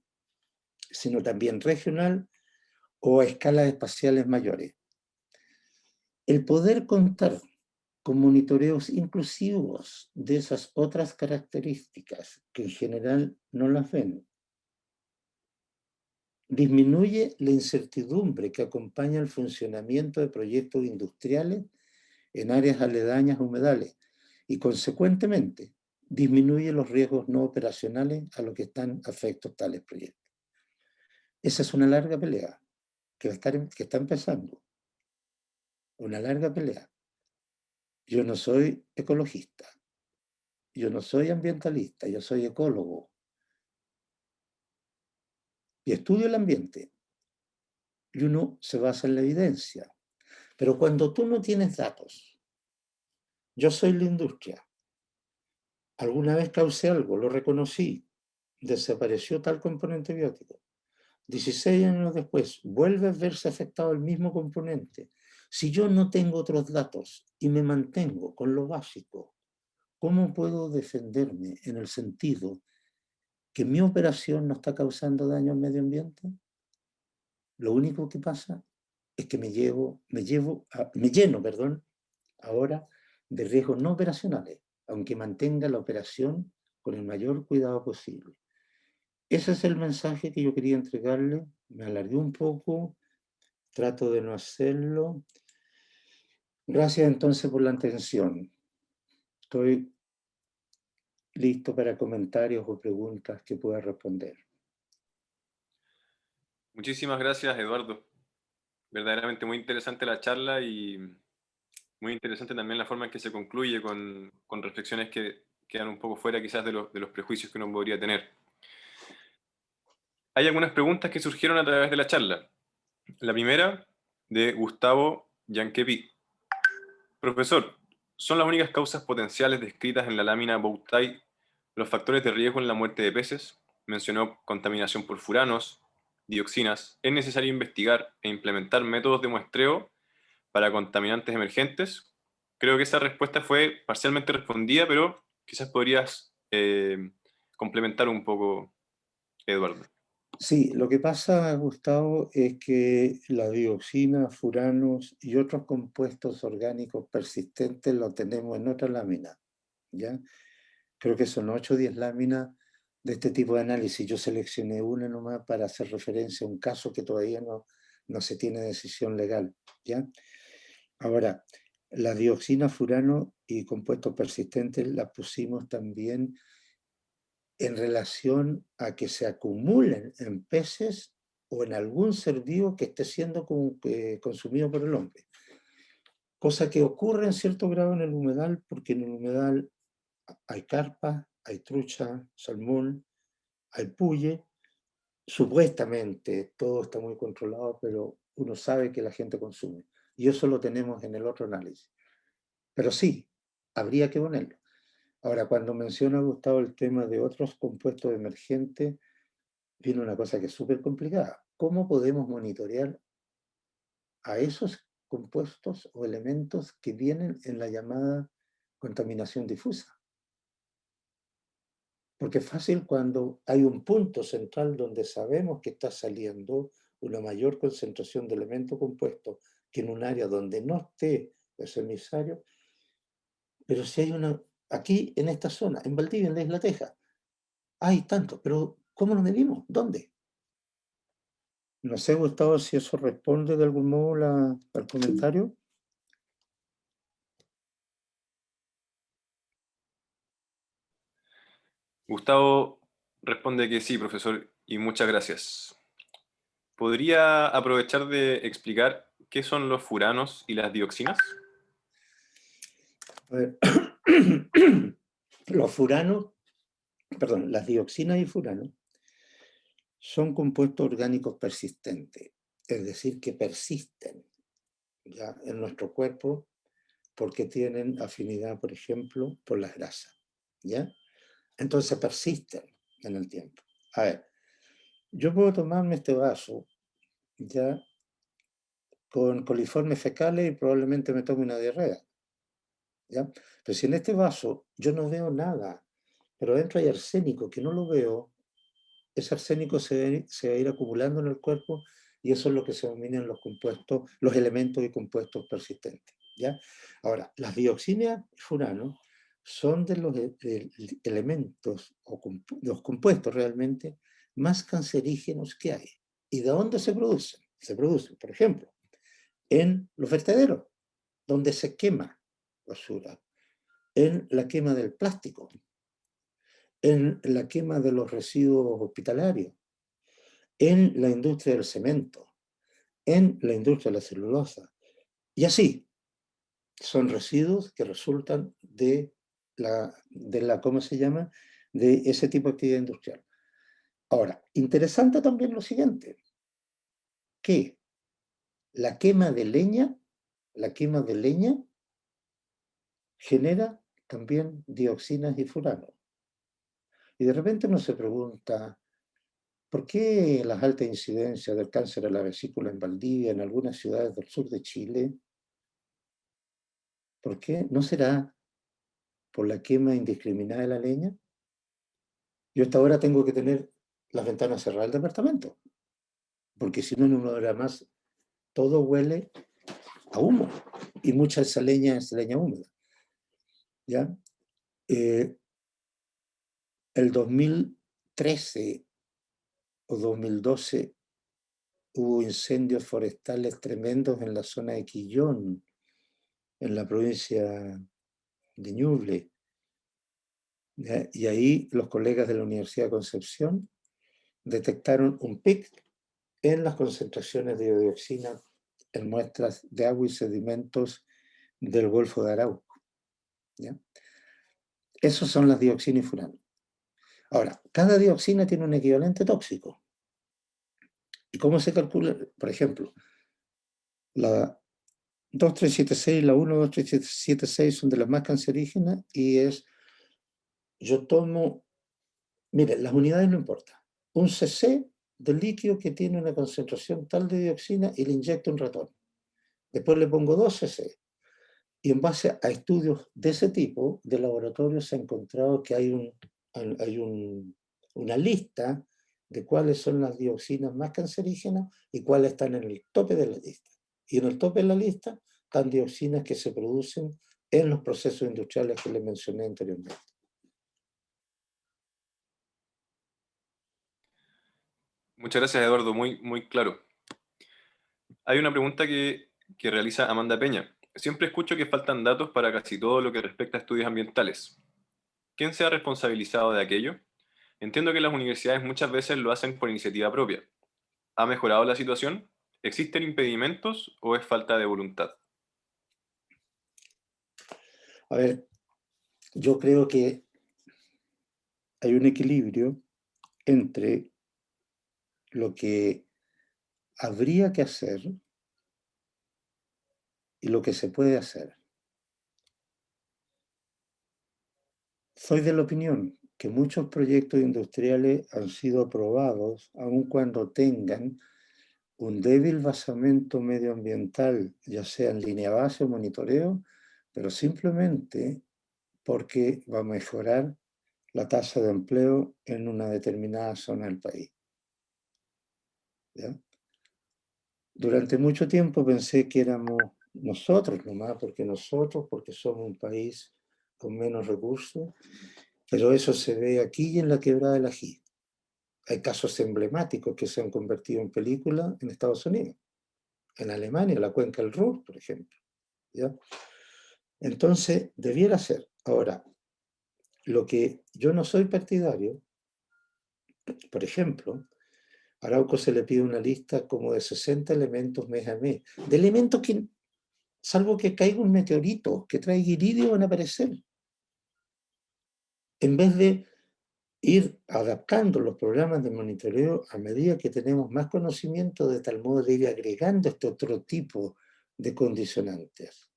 Speaker 2: sino también regional o a escalas espaciales mayores. El poder contar con monitoreos inclusivos de esas otras características que en general no las ven, disminuye la incertidumbre que acompaña el funcionamiento de proyectos industriales en áreas aledañas a humedales y, consecuentemente, disminuye los riesgos no operacionales a los que están afectos tales proyectos. Esa es una larga pelea que está empezando, una larga pelea. Yo no soy ecologista, yo no soy ambientalista, yo soy ecólogo y estudio el ambiente y uno se basa en la evidencia. Pero cuando tú no tienes datos, yo soy la industria, alguna vez causé algo, lo reconocí, desapareció tal componente biótico. 16 años después, vuelve a verse afectado el mismo componente. Si yo no tengo otros datos y me mantengo con lo básico, ¿cómo puedo defenderme en el sentido que mi operación no está causando daño al medio ambiente? Lo único que pasa es que me lleno, ahora de riesgos no operacionales, aunque mantenga la operación con el mayor cuidado posible. Ese es el mensaje que yo quería entregarle. Me alargué un poco, trato de no hacerlo. Gracias entonces por la atención. Estoy listo para comentarios o preguntas que pueda responder.
Speaker 1: Muchísimas gracias, Eduardo. Verdaderamente muy interesante la charla y muy interesante también la forma en que se concluye con reflexiones que quedan un poco fuera quizás de los prejuicios que uno podría tener. Hay algunas preguntas que surgieron a través de la charla. La primera, de Gustavo Yanquepi. Profesor, ¿son las únicas causas potenciales descritas en la lámina Bowtie los factores de riesgo en la muerte de peces? Mencionó contaminación por furanos, dioxinas. ¿Es necesario investigar e implementar métodos de muestreo para contaminantes emergentes? Creo que esa respuesta fue parcialmente respondida, pero quizás podrías complementar un poco, Eduardo.
Speaker 2: Sí, lo que pasa, Gustavo, es que la dioxina, furanos y otros compuestos orgánicos persistentes los tenemos en otra lámina, ¿ya? Creo que son 8 o 10 láminas de este tipo de análisis. Yo seleccioné una nomás para hacer referencia a un caso que todavía no se tiene decisión legal, ¿ya? Ahora, la dioxina, furano y compuestos persistentes las pusimos también en relación a que se acumulen en peces o en algún ser vivo que esté siendo consumido por el hombre. Cosa que ocurre en cierto grado en el humedal, porque en el humedal hay carpa, hay trucha, salmón, hay puye. Supuestamente todo está muy controlado, pero uno sabe que la gente consume. Y eso lo tenemos en el otro análisis. Pero sí, habría que ponerlo. Ahora, cuando menciona Gustavo el tema de otros compuestos emergentes, viene una cosa que es súper complicada. ¿Cómo podemos monitorear a esos compuestos o elementos que vienen en la llamada contaminación difusa? Porque es fácil cuando hay un punto central donde sabemos que está saliendo una mayor concentración de elementos compuestos que en un área donde no esté ese emisario. Pero si hay una, aquí en esta zona, en Valdivia, en la Isla Teja, hay tanto, pero ¿cómo lo medimos? ¿Dónde? No sé, Gustavo, si eso responde de algún modo al comentario.
Speaker 1: Gustavo responde que sí, profesor, y muchas gracias. ¿Podría aprovechar de explicar qué son los furanos y las dioxinas?
Speaker 2: A ver, los furanos, perdón, las dioxinas y furanos son compuestos orgánicos persistentes, es decir, que persisten ya en nuestro cuerpo porque tienen afinidad, por ejemplo, por las grasas, ¿ya? Entonces persisten en el tiempo. A ver, yo puedo tomarme este vaso ya con coliformes fecales y probablemente me tome una diarrea, ¿ya? Pero si en este vaso yo no veo nada, pero dentro hay arsénico que no lo veo, ese arsénico se va a ir acumulando en el cuerpo y eso es lo que se denominan los compuestos, los elementos y compuestos persistentes, ¿ya? Ahora, las dioxinas y furanos son de los elementos o los compuestos realmente más cancerígenos que hay. ¿Y de dónde se producen? Se producen, por ejemplo, en los vertederos, donde se quema basura, en la quema del plástico, en la quema de los residuos hospitalarios, en la industria del cemento, en la industria de la celulosa. Y así, son residuos que resultan ¿cómo se llama? De ese tipo de actividad industrial. Ahora, interesante también lo siguiente, que la quema de leña genera también dioxinas y furanos. Y de repente uno se pregunta, ¿por qué las altas incidencias del cáncer a la vesícula en Valdivia, en algunas ciudades del sur de Chile? ¿Por qué? ¿No será por la quema indiscriminada de la leña? Yo hasta ahora tengo que tener las ventanas cerradas del departamento, porque si no, en una hora más, todo huele a humo. Y mucha de esa leña es leña húmeda. ¿Ya? El 2013 o 2012 hubo incendios forestales tremendos en la zona de Quillón, en la provincia de Ñuble. ¿Ya? Y ahí los colegas de la Universidad de Concepción detectaron un pic en las concentraciones de dioxina en muestras de agua y sedimentos del Golfo de Arauco. ¿Ya? Esos son las dioxinas y furanos. Ahora, cada dioxina tiene un equivalente tóxico. ¿Y cómo se calcula? Por ejemplo, la 2376, la 1,2376 son de las más cancerígenas y yo tomo, miren, las unidades no importan, un cc de líquido que tiene una concentración tal de dioxina y le inyecto un ratón. Después le pongo 2 cc. Y en base a estudios de ese tipo, de laboratorio se ha encontrado que hay una lista de cuáles son las dioxinas más cancerígenas y cuáles están en el tope de la lista. Y en el tope de la lista están dioxinas que se producen en los procesos industriales que les mencioné anteriormente.
Speaker 1: Muchas gracias, Eduardo, muy, muy claro. Hay una pregunta que realiza Amanda Peña. Siempre escucho que faltan datos para casi todo lo que respecta a estudios ambientales. ¿Quién se ha responsabilizado de aquello? Entiendo que las universidades muchas veces lo hacen por iniciativa propia. ¿Ha mejorado la situación? ¿Existen impedimentos o es falta de voluntad?
Speaker 2: A ver, yo creo que hay un equilibrio entre lo que habría que hacer y lo que se puede hacer. Soy de la opinión que muchos proyectos industriales han sido aprobados aun cuando tengan un débil basamento medioambiental, ya sea en línea base o monitoreo, pero simplemente porque va a mejorar la tasa de empleo en una determinada zona del país. ¿Ya? Durante mucho tiempo pensé que éramos nosotros nomás, porque somos un país con menos recursos, pero eso se ve aquí y en la Quebrada del Ají. Hay casos emblemáticos que se han convertido en películas en Estados Unidos, en Alemania, la cuenca del Ruhr, por ejemplo. ¿Ya? Entonces, debiera ser. Ahora, lo que yo no soy partidario, por ejemplo, a Arauco se le pide una lista como de 60 elementos mes a mes, de elementos que, salvo que caiga un meteorito que traiga iridio, van a aparecer. En vez de ir adaptando los programas de monitoreo a medida que tenemos más conocimiento, de tal modo de ir agregando este otro tipo de condicionantes.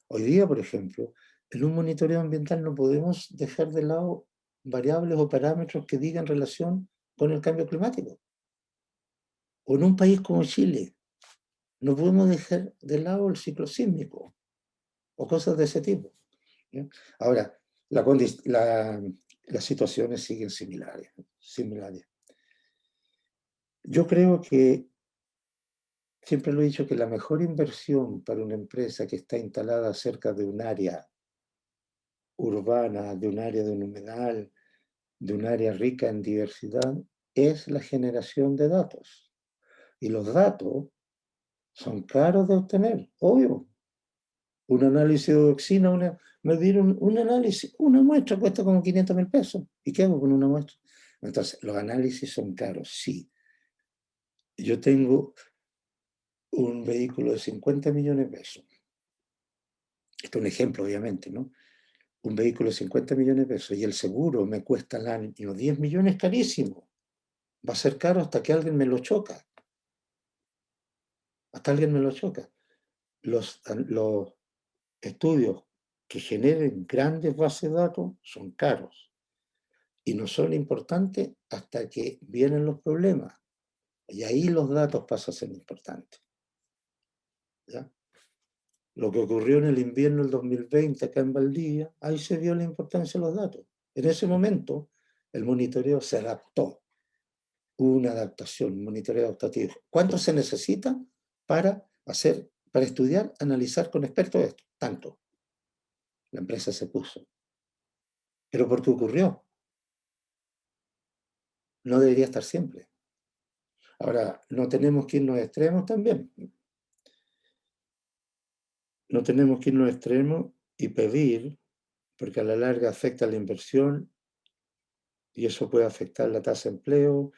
Speaker 2: Hoy día, por ejemplo, en un monitoreo ambiental no podemos dejar de lado variables o parámetros que digan relación con el cambio climático. O en un país como Chile, no podemos dejar de lado el ciclo sísmico o cosas de ese tipo. ¿Ya? Ahora, las situaciones siguen similares. Yo creo que, siempre lo he dicho, que la mejor inversión para una empresa que está instalada cerca de un área urbana, de un área de un humedal, de un área rica en diversidad, es la generación de datos. Y los datos son caros de obtener, obvio. Un análisis de dioxina, medir un análisis, una muestra cuesta como 500.000 pesos. ¿Y qué hago con una muestra? Entonces, los análisis son caros, sí. Yo tengo un vehículo de 50 millones de pesos. Esto es un ejemplo, obviamente, ¿no? Un vehículo de 50 millones de pesos y el seguro me cuesta al año 10 millones, carísimo. Va a ser caro hasta que alguien me lo choca. Hasta alguien me lo choca. Los estudios que generen grandes bases de datos son caros y no son importantes hasta que vienen los problemas. Y ahí los datos pasan a ser importantes. ¿Ya? Lo que ocurrió en el invierno del 2020 acá en Valdivia, ahí se vio la importancia de los datos. En ese momento, el monitoreo se adaptó. Hubo una adaptación, un monitoreo adaptativo. ¿Cuánto se necesita para estudiar, analizar con expertos esto? Tanto. La empresa se puso. ¿Pero por qué ocurrió? No debería estar siempre. Ahora, no tenemos que irnos a extremos también. No tenemos que irnos a extremos y pedir, porque a la larga afecta la inversión y eso puede afectar la tasa de empleo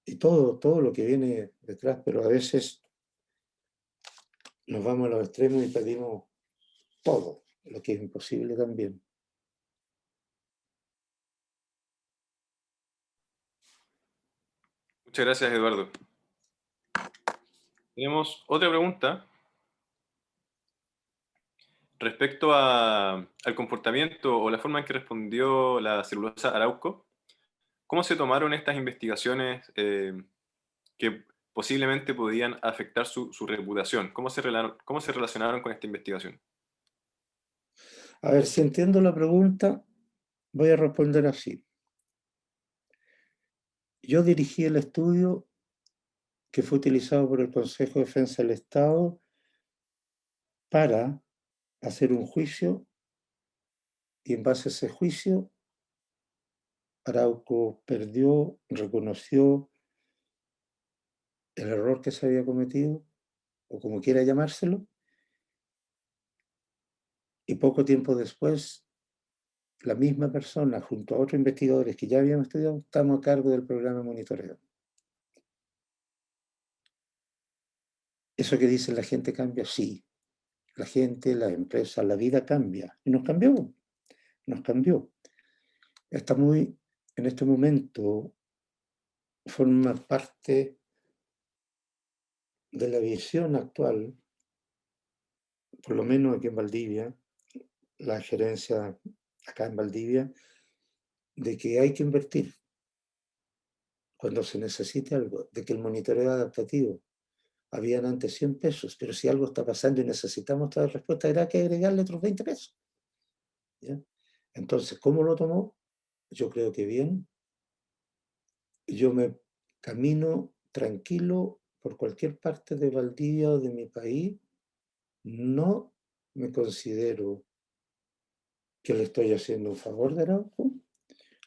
Speaker 2: y todo lo que viene detrás, pero a veces nos vamos a los extremos y pedimos todo, lo que es imposible también.
Speaker 1: Muchas gracias, Eduardo. Tenemos otra pregunta respecto al comportamiento o la forma en que respondió la celulosa Arauco. ¿Cómo se tomaron estas investigaciones que posiblemente podían afectar su reputación? ¿Cómo se relacionaron con esta investigación?
Speaker 2: A ver, si entiendo la pregunta, voy a responder así. Yo dirigí el estudio que fue utilizado por el Consejo de Defensa del Estado para hacer un juicio y en base a ese juicio Arauco perdió, reconoció el error que se había cometido, o como quiera llamárselo, y poco tiempo después la misma persona, junto a otros investigadores que ya habían estudiado, estamos a cargo del programa de monitoreo. Eso que dice la gente cambia, sí. La gente, la empresa, la vida cambia. Y nos cambió, nos cambió. Está muy, en este momento, forma parte de la visión actual, por lo menos aquí en Valdivia, la gerencia acá en Valdivia, de que hay que invertir cuando se necesite algo, de que el monitoreo adaptativo, habían antes 100 pesos, pero si algo está pasando y necesitamos esta respuesta, habrá que agregarle otros 20 pesos. ¿Ya? Entonces, ¿cómo lo tomó? Yo creo que bien. Yo me camino tranquilo por cualquier parte de Valdivia o de mi país, no me considero que le estoy haciendo un favor de Arauco.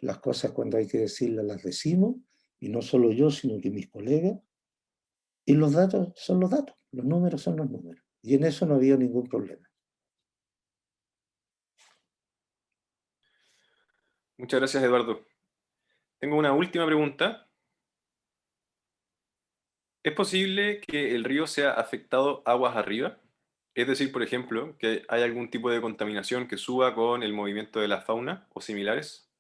Speaker 2: Las cosas cuando hay que decirlas las decimos, y no solo yo, sino que mis colegas. Y los datos son los datos, los números son los números. Y en eso no había ningún problema.
Speaker 1: Muchas gracias, Eduardo. Tengo una última pregunta. ¿Es posible que el río sea afectado aguas arriba? Es decir, por ejemplo, que hay algún tipo de contaminación que suba con el movimiento de la fauna o similares.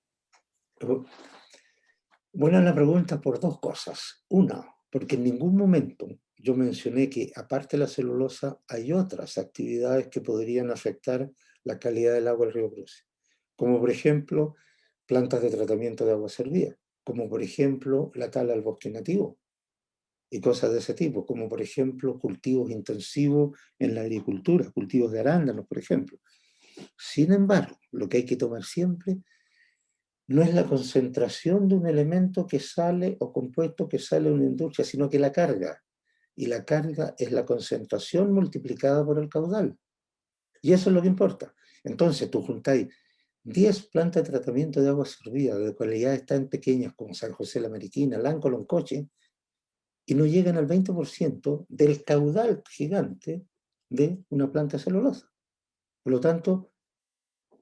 Speaker 2: Buena la pregunta por dos cosas. Una, porque en ningún momento yo mencioné que aparte de la celulosa hay otras actividades que podrían afectar la calidad del agua del río Cruce. Como por ejemplo, plantas de tratamiento de agua servida. Como por ejemplo, la tala al bosque nativo. Y cosas de ese tipo, como por ejemplo cultivos intensivos en la agricultura, cultivos de arándanos, por ejemplo. Sin embargo, lo que hay que tomar siempre no es la concentración de un elemento que sale o compuesto que sale de una industria, sino que la carga. Y la carga es la concentración multiplicada por el caudal. Y eso es lo que importa. Entonces, tú juntáis 10 plantas de tratamiento de agua servida de cualidades tan pequeñas como San José de la Mariquina, Lanco, Loncoche, y no llegan al 20% del caudal gigante de una planta celulosa. Por lo tanto,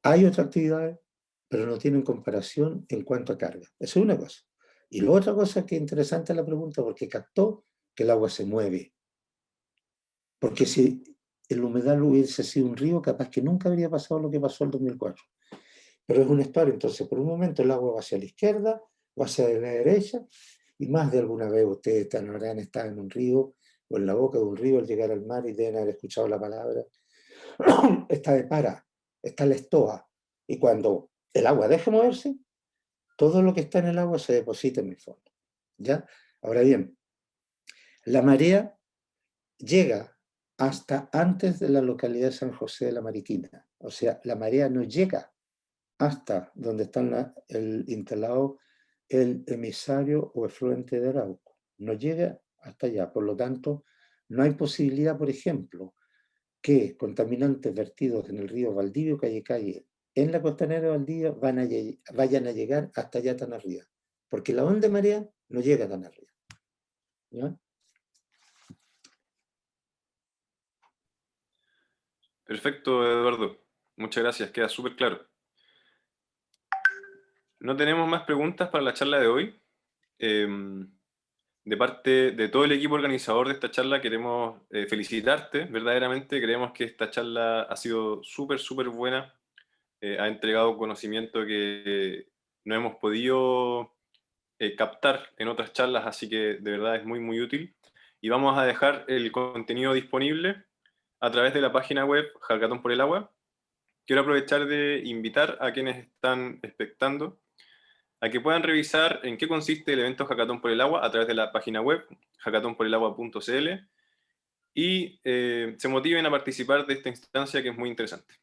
Speaker 2: hay otras actividades, pero no tienen comparación en cuanto a carga. Eso es una cosa. Y la otra cosa que es interesante la pregunta, porque captó que el agua se mueve. Porque si el humedal hubiese sido un río, capaz que nunca habría pasado lo que pasó en 2004. Pero es una historia, entonces por un momento el agua va hacia la izquierda, va hacia la derecha, y más de alguna vez ustedes habrán estado en un río o en la boca de un río al llegar al mar y deben haber escuchado la palabra, está de para, está la estoa. Y cuando el agua deja moverse, todo lo que está en el agua se deposita en el fondo. ¿Ya? Ahora bien, la marea llega hasta antes de la localidad de San José de la Mariquina. O sea, la marea no llega hasta donde está instalado el emisario o efluente de Arauco. No llega hasta allá. Por lo tanto, no hay posibilidad, por ejemplo, que contaminantes vertidos en el río Valdivia, Calle, en la costanera de Valdivia vayan a llegar hasta allá tan arriba. Porque la onda de marea no llega tan arriba. ¿Ya?
Speaker 1: Perfecto, Eduardo. Muchas gracias, queda súper claro. No tenemos más preguntas para la charla de hoy. De parte de todo el equipo organizador de esta charla queremos felicitarte. Verdaderamente creemos que esta charla ha sido súper, súper buena. Ha entregado conocimiento que no hemos podido captar en otras charlas, así que de verdad es muy, muy útil. Y vamos a dejar el contenido disponible a través de la página web Hackathon por el Agua. Quiero aprovechar de invitar a quienes están expectando a que puedan revisar en qué consiste el evento Hackathon por el Agua a través de la página web hackathonporelagua.cl y se motiven a participar de esta instancia que es muy interesante.